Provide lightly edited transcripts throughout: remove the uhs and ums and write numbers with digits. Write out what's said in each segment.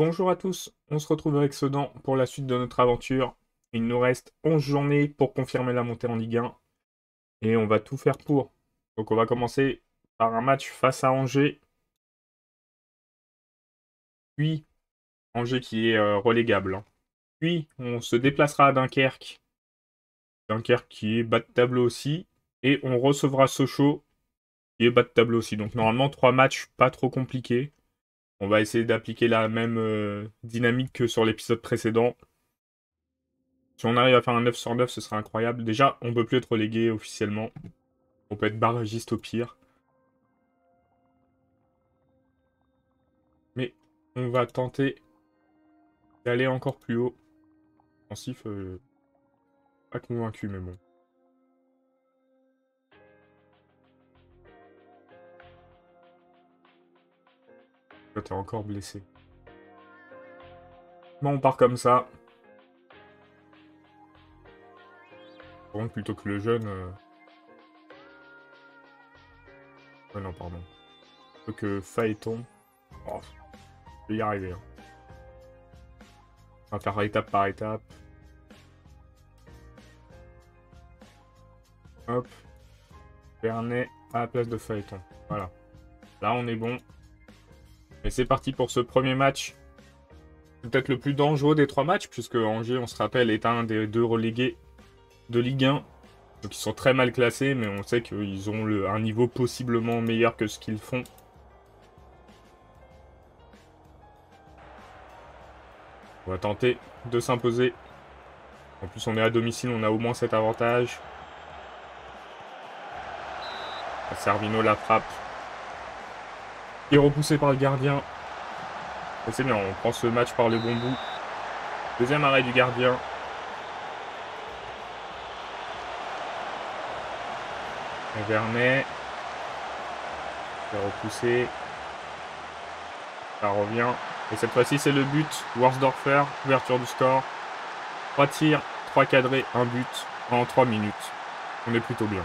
Bonjour à tous, on se retrouve avec Sedan pour la suite de notre aventure. Il nous reste 11 journées pour confirmer la montée en Ligue 1 et on va tout faire pour. Donc on va commencer par un match face à Angers, puis Angers qui est relégable, hein. Puis on se déplacera à Dunkerque, Dunkerque qui est bas de tableau aussi, et on recevra Sochaux qui est bas de tableau aussi. Donc normalement 3 matchs pas trop compliqués. On va essayer d'appliquer la même dynamique que sur l'épisode précédent. Si on arrive à faire un 9 sur 9, ce serait incroyable. Déjà, on peut plus être relégué officiellement. On peut être barragiste au pire. Mais on va tenter d'aller encore plus haut. Offensif, pas convaincu, mais bon. Toi, t'es encore blessé. Bon, on part comme ça. Bon, plutôt que le jeune... Ouais, non, pardon. Plutôt que Phaéton. Oh, je vais y arriver, hein. On va faire étape par étape. Hop. Vernet à la place de Phaéton. Voilà. Là, on est bon. Et c'est parti pour ce premier match. Peut-être le plus dangereux des 3 matchs, puisque Angers, on se rappelle, est un des 2 relégués de Ligue 1. Donc ils sont très mal classés, mais on sait qu'ils ont un niveau possiblement meilleur que ce qu'ils font. On va tenter de s'imposer. En plus, on est à domicile, on a au moins cet avantage. Servino la frappe. Il est repoussé par le gardien. Et c'est bien, on prend ce match par le bon bout. Deuxième arrêt du gardien. Et Vernet. Il est repoussé. Ça revient. Et cette fois-ci, c'est le but. Worsdorfer, ouverture du score. 3 tirs, 3 cadrés, 1 but en 3 minutes. On est plutôt bien.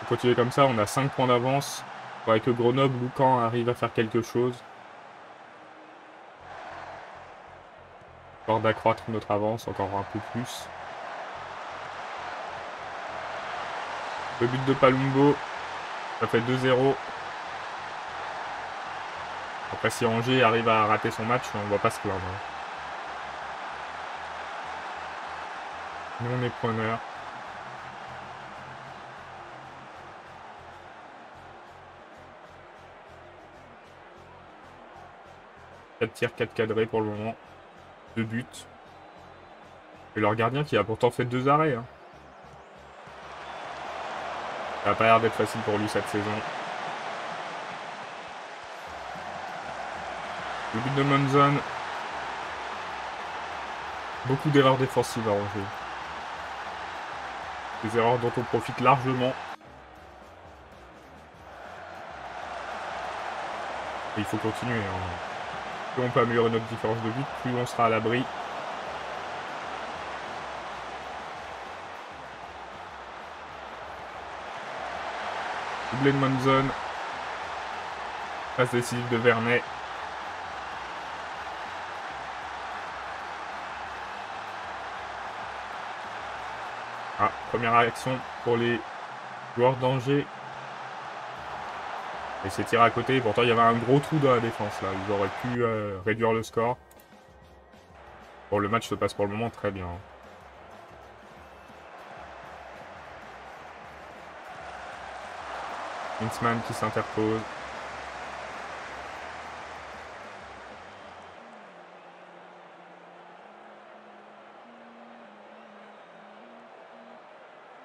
On continue comme ça, on a 5 points d'avance. Il faudrait que Grenoble ou Caen arrive à faire quelque chose. Histoire d'accroître notre avance encore un peu plus. Le but de Palumbo, ça fait 2-0. Après, si Angers arrive à rater son match, on va pas se plaindre. Nous, on est preneurs. Quatre tirs, 4 cadrés pour le moment. 2 buts. Et leur gardien qui a pourtant fait 2 arrêts, hein. Ça n'a pas l'air d'être facile pour lui cette saison. Le but de Monzon. Beaucoup d'erreurs défensives à Angers. Des erreurs dont on profite largement. Et il faut continuer, hein. Plus on peut améliorer notre différence de but, plus on sera à l'abri. Doublé de Monzon. Passe décisive de Vernet. Ah, première réaction pour les joueurs d'Angers. Et c'est tiré à côté. Pourtant, il y avait un gros trou dans la défense, là. Ils auraient pu réduire le score. Bon, le match se passe pour le moment très bien. Hintzmann qui s'interpose.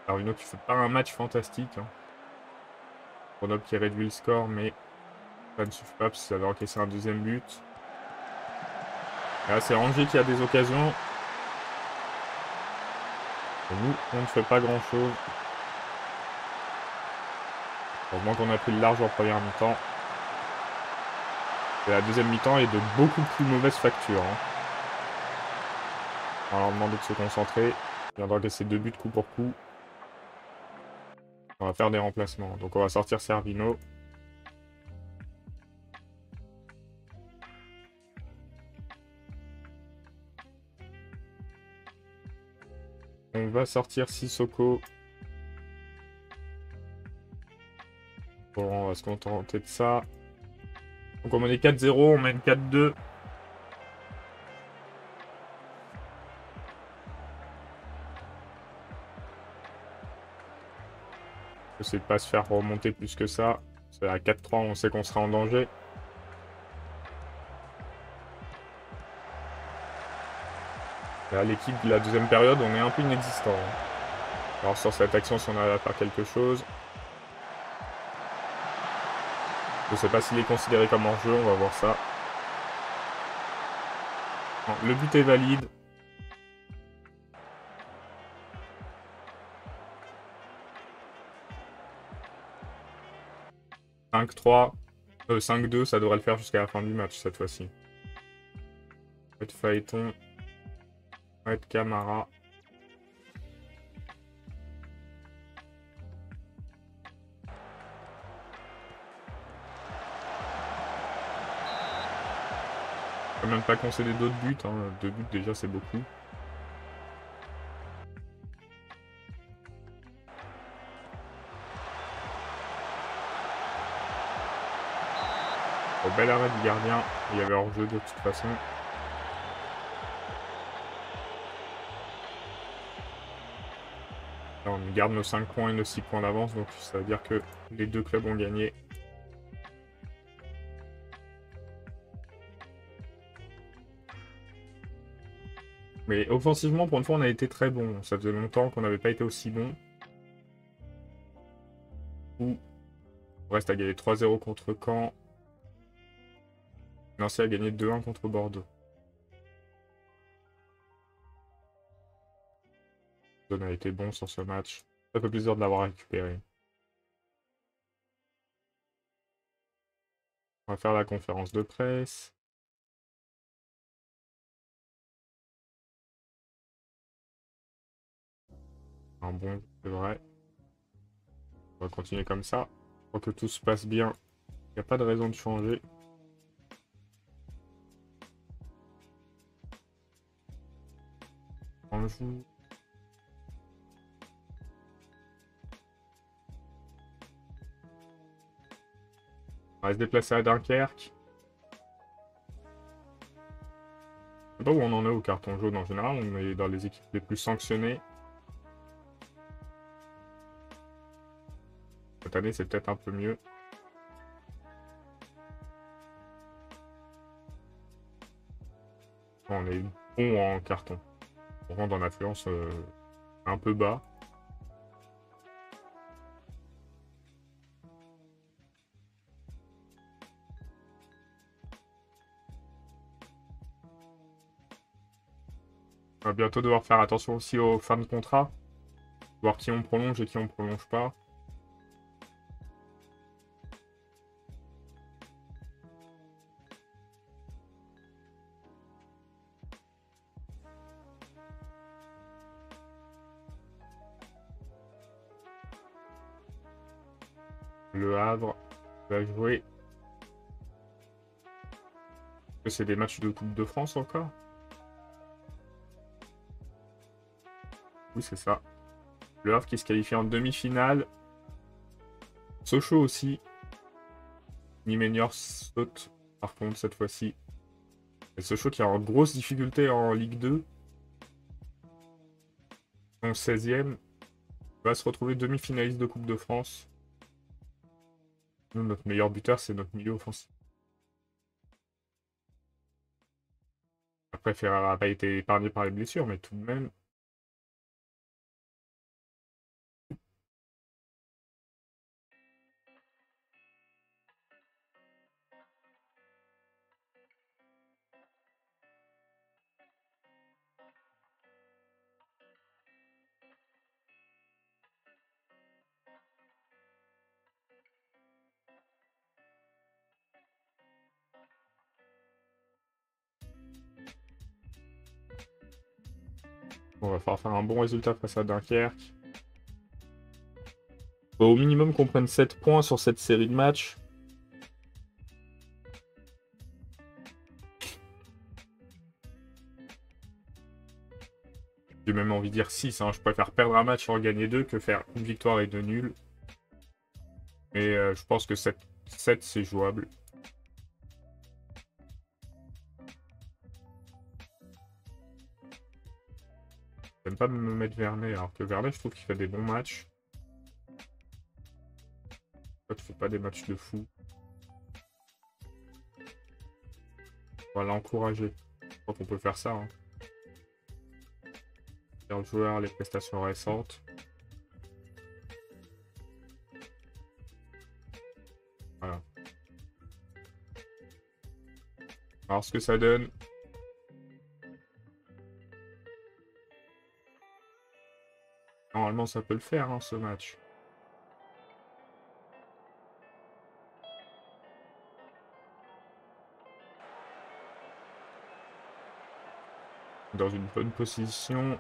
Arvino qui fait pas un match fantastique, hein. Grenoble qui réduit le score, mais ça ne suffit pas parce qu'ils avaient encaissé un deuxième but. Et là, c'est Angers qui a des occasions. Et nous, on ne fait pas grand-chose. Heureusement qu'on a pris le large en première mi-temps. Et la deuxième mi-temps est de beaucoup plus mauvaise facture, hein. On va leur demander de se concentrer. On vient d'encaisser 2 buts coup pour coup. On va faire des remplacements. Donc on va sortir Servino. On va sortir Sissoko. Bon, on va se contenter de ça. Donc on est 4-0, on mène 4-2. Essayer de pas se faire remonter plus que ça. C'est à 4-3, on sait qu'on sera en danger. Là, l'équipe de la deuxième période, on est un peu inexistant. Alors sur cette action, si on arrive à faire quelque chose. Je sais pas s'il est considéré comme hors-jeu, on va voir ça. Non, le but est valide. « 5-3. 5-2, ça devrait le faire jusqu'à la fin du match cette fois-ci. Phaéton. Camara. On peut même pas concéder d'autres buts. Hein. 2 buts déjà, c'est beaucoup. Au bel arrêt du gardien. Il y avait hors-jeu de toute façon. Là, on garde nos 5 points et nos 6 points d'avance. Donc ça veut dire que les deux clubs ont gagné. Mais offensivement, pour une fois, on a été très bon. Ça faisait longtemps qu'on n'avait pas été aussi bon. On reste à gagner 3-0 contre Caen. Nancy a gagné 2-1 contre Bordeaux. On a été bon sur ce match. Ça fait plaisir de l'avoir récupéré. On va faire la conférence de presse. Un bon, c'est vrai. On va continuer comme ça. Pour que tout se passe bien. Il n'y a pas de raison de changer. On joue. On va se déplacer à Dunkerque. Je sais pas où on en est au carton jaune en général. On est dans les équipes les plus sanctionnées. Cette année, c'est peut-être un peu mieux. On est bon en carton. On rentre en affluence un peu bas. On va bientôt devoir faire attention aussi aux fins de contrat. Voir qui on prolonge et qui on prolonge pas. Le Havre va jouer. Est-ce que c'est des matchs de Coupe de France encore? Oui, c'est ça. Le Havre qui se qualifie en demi-finale. Sochaux aussi. Nimenior saute par contre cette fois-ci. Et Sochaux qui est en grosse difficulté en Ligue 2. En 16e. Va se retrouver demi-finaliste de Coupe de France. Nous, notre meilleur buteur, c'est notre milieu offensif. Après, Ferrara n'a pas été épargné par les blessures, mais tout de même. On va falloir faire un bon résultat face à Dunkerque. Faut au minimum qu'on prenne 7 points sur cette série de matchs. J'ai même envie de dire 6. Hein. Je préfère perdre un match et en gagner 2 que faire une victoire et 2 nuls. Mais je pense que 7 c'est jouable. J'aime pas me mettre Vernet, alors que Vernet, je trouve qu'il fait des bons matchs. Toi, tu fais pas des matchs de fou. On va l'encourager. Je crois qu'on peut faire ça. Hein. Faire le joueur, les prestations récentes. Voilà. Alors, ce que ça donne. Normalement, ça peut le faire, hein, ce match. Dans une bonne position.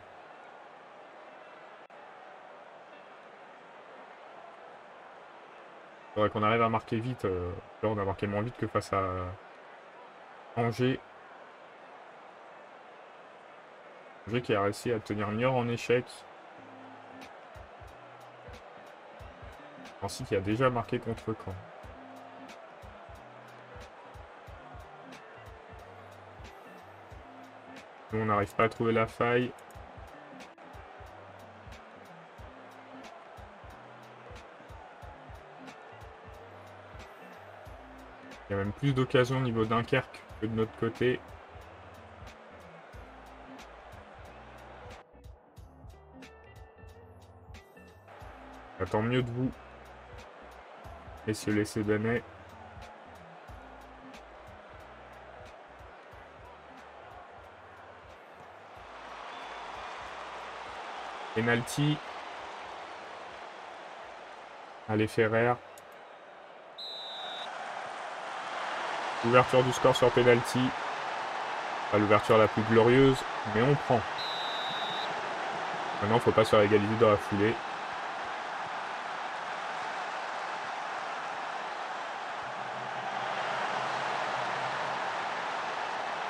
Il faudrait qu'on arrive à marquer vite. Là, on a marqué moins vite que face à Angers. Angers qui a réussi à tenir Niort en échec. Nancy qui a déjà marqué contre Caen. Nous, on n'arrive pas à trouver la faille. Il y a même plus d'occasions au niveau Dunkerque que de notre côté. J'attends mieux de vous, messieurs les Sédanais. Penalty. Allez, Ferrer. Ouverture du score sur penalty. Pas l'ouverture la plus glorieuse, mais on prend. Maintenant, il ne faut pas se faire égaliser dans la foulée.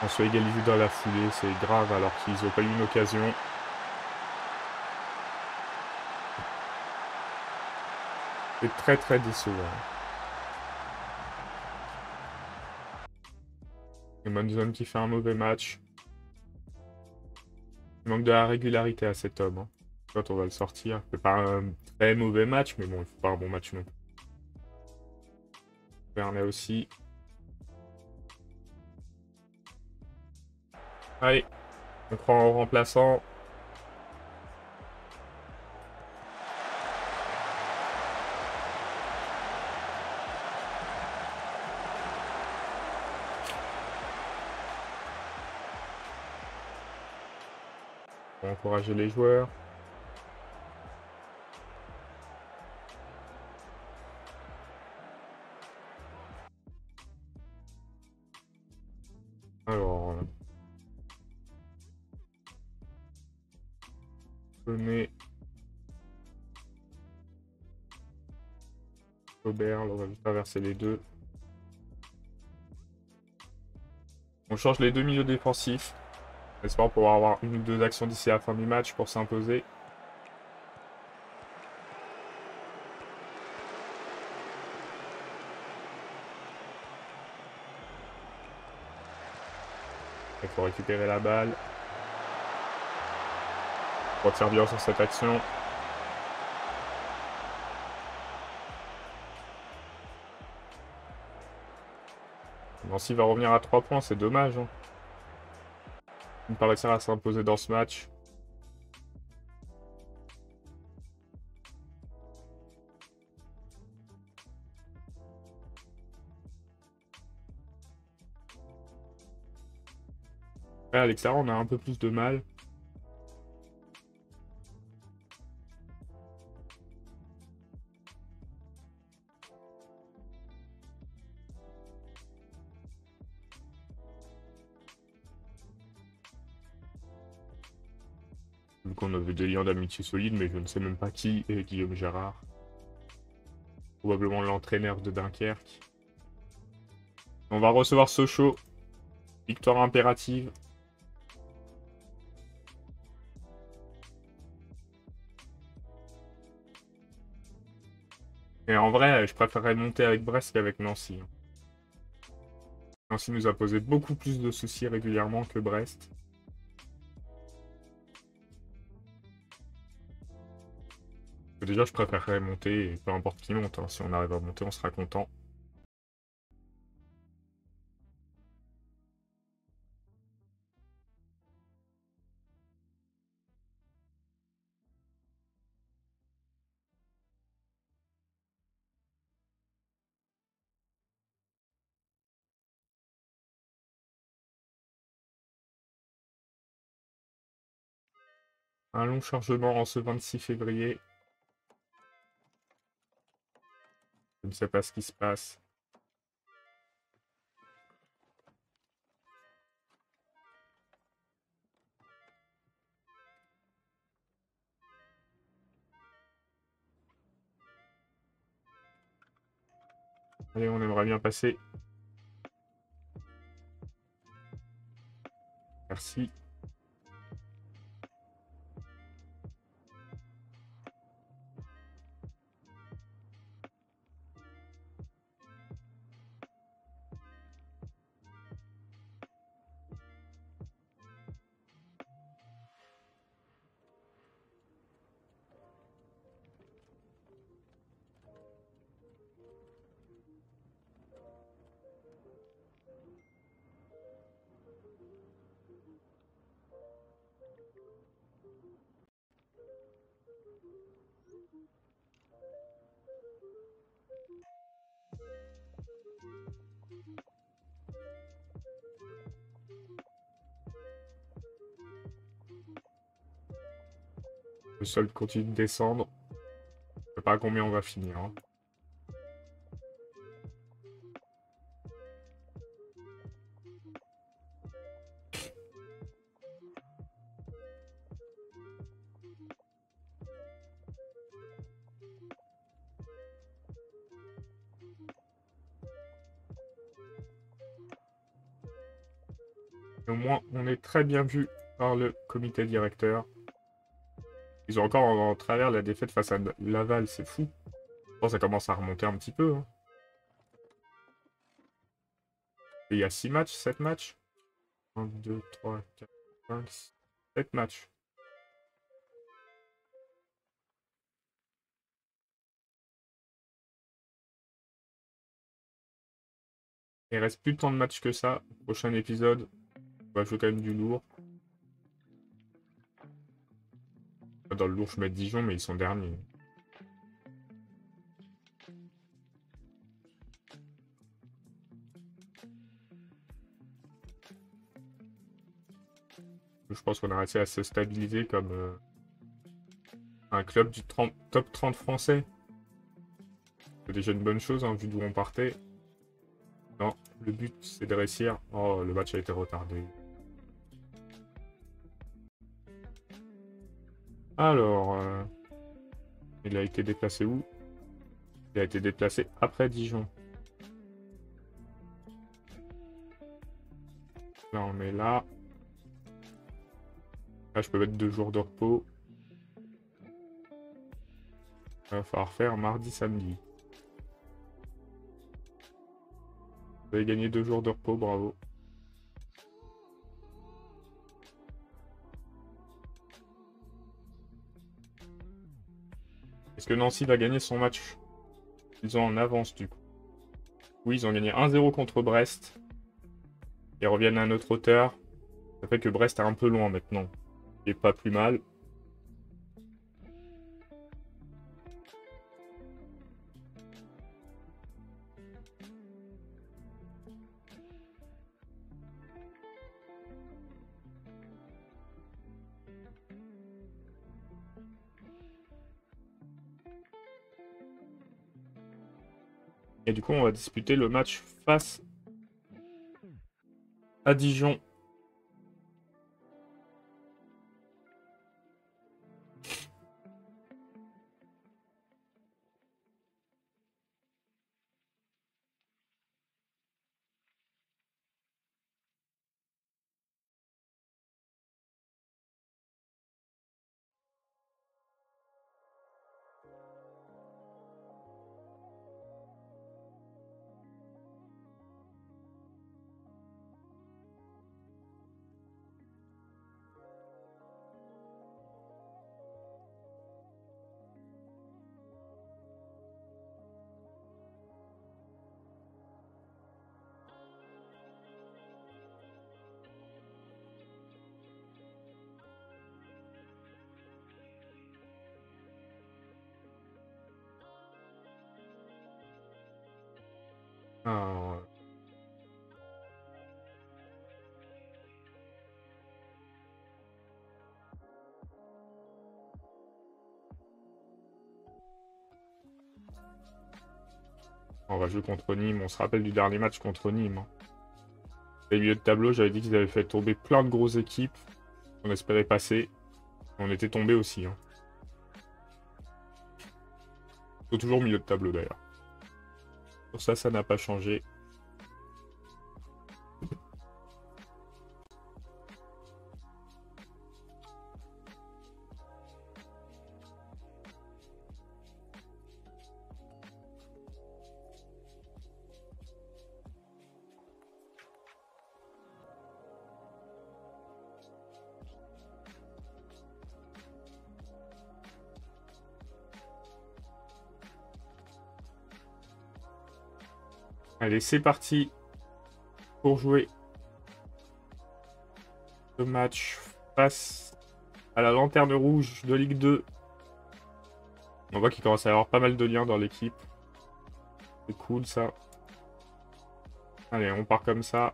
On se fait égaliser dans la foulée, c'est grave alors qu'ils n'ont pas eu une occasion. C'est très très décevant. Et Monzon qui fait un mauvais match. Il manque de la régularité à cet homme. Hein. Quand on va le sortir. C'est pas un très mauvais match, mais bon, il faut pas un bon match non plus. Vernet aussi. Allez, on prend en remplaçant. Pour encourager les joueurs. Alors... Sonnet. Aubert, on va juste traverser les deux. On change les deux milieux défensifs. J'espère pouvoir avoir une ou deux actions d'ici à la fin du match pour s'imposer. Il faut récupérer la balle. Pour faire bien sur cette action. Nancy va revenir à 3 points, c'est dommage. Hein. Ne pas réussir à s'imposer dans ce match. À l'extérieur, on a un peu plus de mal. Vu qu'on avait des liens d'amitié solides, mais je ne sais même pas qui est Guillaume Gérard. Probablement l'entraîneur de Dunkerque. On va recevoir Sochaux. Victoire impérative. Et en vrai, je préférerais monter avec Brest qu'avec Nancy, hein. Nancy nous a posé beaucoup plus de soucis régulièrement que Brest. Déjà, je préférerais monter, et peu importe qui monte, hein. Si on arrive à monter, on sera content. Un long chargement en ce 26 février. Je ne sais pas ce qui se passe. Allez, on aimerait bien passer. Merci. Le sol continue de descendre. Je sais pas à combien on va finir, hein. Au moins, on est très bien vu par le comité directeur. Ils ont encore en travers la défaite face à Laval, c'est fou. Bon, ça commence à remonter un petit peu, hein. Et il y a 6 matchs, 7 matchs. 1, 2, 3, 4, 5, 7 matchs. Il reste plus tant de matchs que ça. Prochain épisode, on va jouer quand même du lourd. Dans le lourd, je mets Dijon, mais ils sont derniers. Je pense qu'on a réussi à se stabiliser comme un club du top 30 français. C'est déjà une bonne chose, hein, vu d'où on partait. Non, le but, c'est de réussir. Oh, le match a été retardé. Alors, il a été déplacé où? Il a été déplacé après Dijon. Là, on est là. Là, je peux mettre 2 jours de repos. Il va falloir faire mardi, samedi. Vous avez gagné 2 jours de repos, bravo. Est-ce que Nancy va gagner son match? Ils sont en avance, du coup. Oui, ils ont gagné 1-0 contre Brest. Ils reviennent à notre hauteur. Ça fait que Brest est un peu loin maintenant. Et pas plus mal. Et du coup, on va disputer le match face à Dijon. Ah, on va jouer contre Nîmes. On se rappelle du dernier match contre Nîmes. Hein. Au milieu de tableau, j'avais dit qu'ils avaient fait tomber plein de grosses équipes. On espérait passer. On était tombé aussi. Hein. Ils sont toujours au milieu de tableau d'ailleurs. Pour ça, ça n'a pas changé. Allez, c'est parti pour jouer ce match face à la Lanterne Rouge de Ligue 2. On voit qu'il commence à y avoir pas mal de liens dans l'équipe. C'est cool ça. Allez, on part comme ça.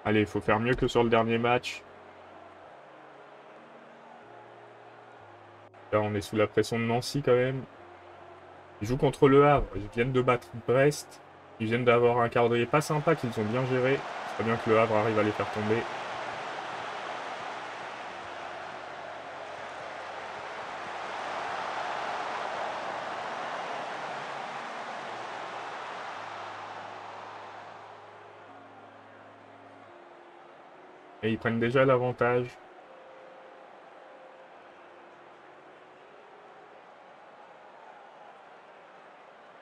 Allez, il faut faire mieux que sur le dernier match. Là, on est sous la pression de Nancy quand même. Ils jouent contre Le Havre. Ils viennent de battre Brest. Ils viennent d'avoir un calendrier pas sympa qu'ils ont bien géré. C'est bien que Le Havre arrive à les faire tomber. Et ils prennent déjà l'avantage.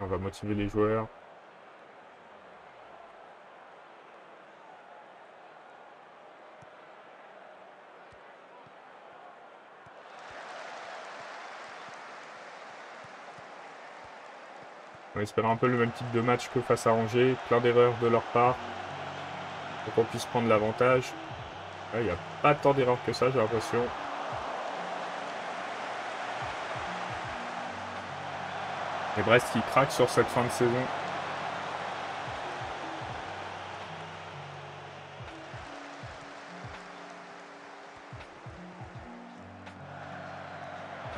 On va motiver les joueurs. On espère un peu le même type de match que face à Angers. Plein d'erreurs de leur part. Pour qu'on puisse prendre l'avantage. Il n'y a pas tant d'erreurs que ça, j'ai l'impression. Et Brest qui craque sur cette fin de saison.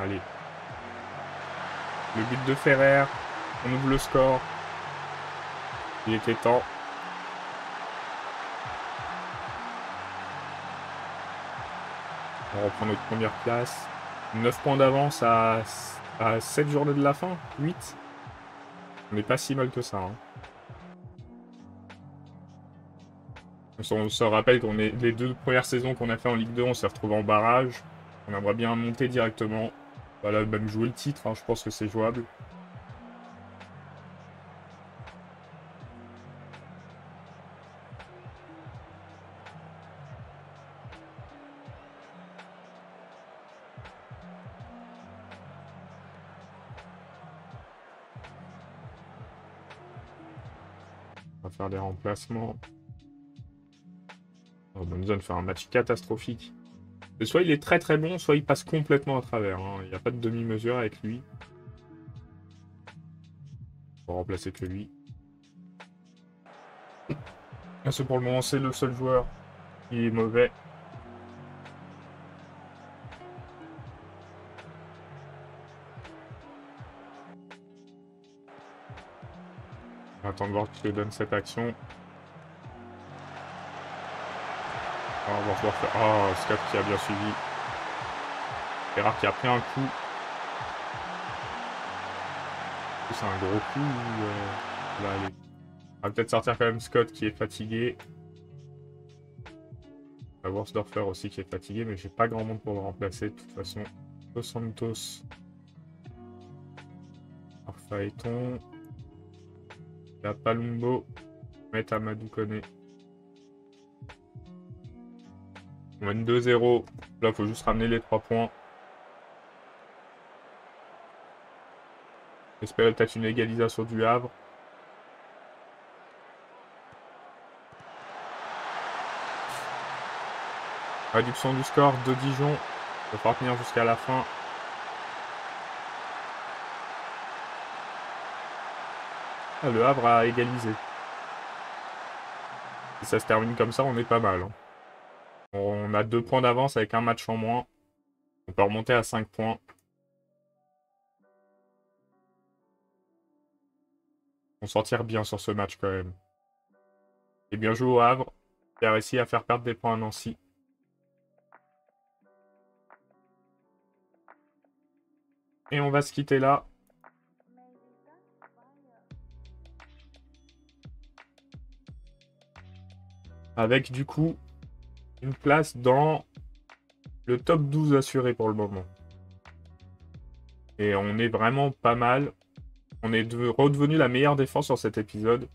Allez. Le but de Ferrer. On ouvre le score. Il était temps. On reprend notre première place. 9 points d'avance à 7 journées de la fin. 8. On n'est pas si mal que ça. Hein. On se rappelle qu'on est les 2 premières saisons qu'on a fait en Ligue 2, on s'est retrouvé en barrage. On aimerait bien monter directement. Voilà, même jouer le titre, hein, je pense que c'est jouable. On va faire des remplacements. Robinson fait un match catastrophique. Et soit il est très très bon, soit il passe complètement à travers. Hein. Il n'y a pas de demi-mesure avec lui. On va remplacer que lui. C'est pour le moment, c'est le seul joueur qui est mauvais. On va attendre voir qui donne cette action. On va pouvoir faire... Oh, Scott qui a bien suivi. Ferrard qui a pris un coup. C'est un gros coup. Là, allez. On va peut-être sortir quand même Scott qui est fatigué. On va voir Worsdorfer aussi qui est fatigué, mais j'ai pas grand monde pour le remplacer de toute façon. Dos Santos. Arphaéton. Il y a Palumbo. Mettre Amadou Koné. On mène 2-0. Là, il faut juste ramener les 3 points. Espérer peut-être une égalisation du Havre. Réduction du score de Dijon. Il va tenir jusqu'à la fin. Ah, le Havre a égalisé. Si ça se termine comme ça, on est pas mal. Hein. On a 2 points d'avance avec un match en moins. On peut remonter à 5 points. On s'en tire bien sur ce match quand même. Et bien joué au Havre, qui a réussi à faire perdre des points à Nancy. Et on va se quitter là. Avec du coup une place dans le top 12 assuré pour le moment. Et on est vraiment pas mal. On est redevenu la meilleure défense sur cet épisode.